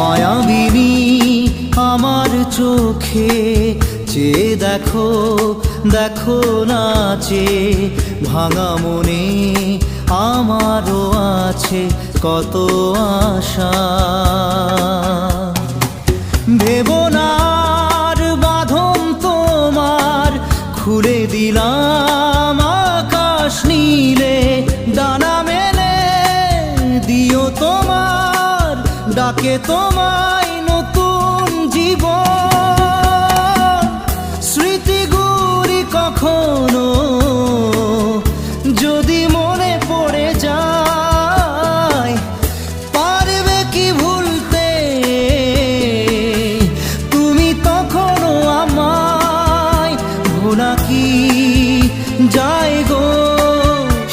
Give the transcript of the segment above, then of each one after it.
মায়াবিনী আমার চোখে চেয়ে দেখো, দেখো নাচে ভাঙা মনে আমারও আছে কত আশা। ভেবনার বাঁধন তোমার খুলে দিলাম আকাশ নীলে, ডানা মেলে দিও তোমার ডাকে তোমায় নতুন জীবন। স্মৃতিগুলি কখনো যদি মনে পড়ে যায়, পারবে কি ভুলতে তুমি তখনও আমায়? ভোলা কি যায় গো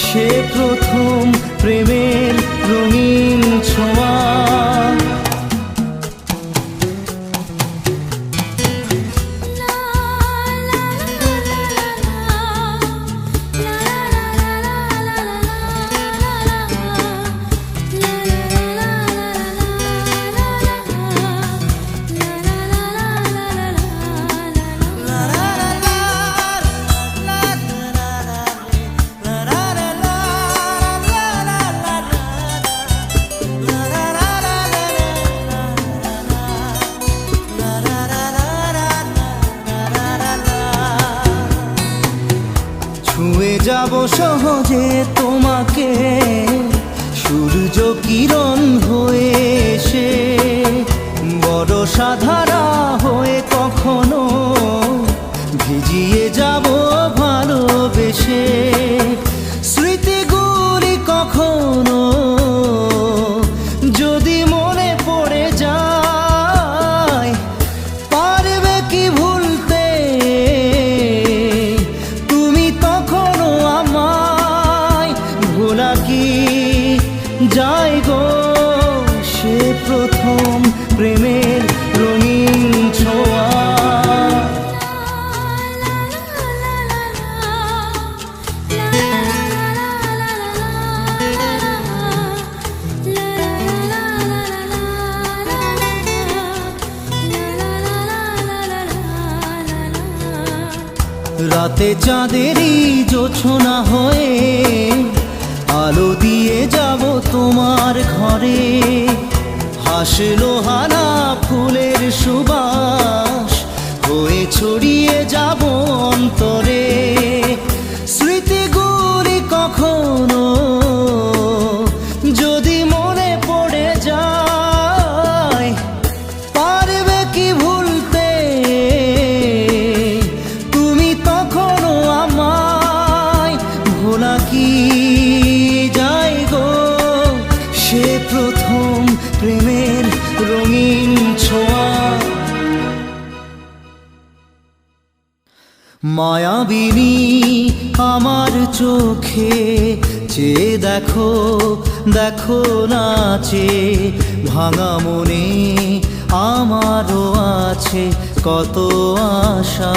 সে প্রথম প্রেমের রঙিন ছোঁয়া। ছুঁয়ে যাব সহজে তোমাকে সূর্য কিরণ হয়ে এসে, বরষা ধারা হয়ে কখনো ভিজিয়ে যাব ভালোবেসে। স্মৃতিগুলি কখনো যদি মনে পড়ে যায়, পারবে কি ভুলতে তুমি তখনও আমায়? ভোলা কি যায় গো সে প্রথম প্রেমের রঙিন ছোঁয়া। রাতে চাঁদেরই জোছনা হয়ে আলো দিয়ে যাব তোমার ঘরে, হাসলো হানা ফুলের সুবাস হয়ে ছড়িয়ে যাব অন্তরে। স্মৃতিগুলি কখনো যদি মনে পড়ে যায়, পারবে কি ভুলতে তুমি তখনও আমায়? ভোলা কি যায় গো সে প্রথম প্রেমের রঙিন ছোঁয়া। মায়াবিনী আমার চোখে চেয়ে দেখো, দেখো নাচে ভাঙা মনে আমারও আছে কত আশা।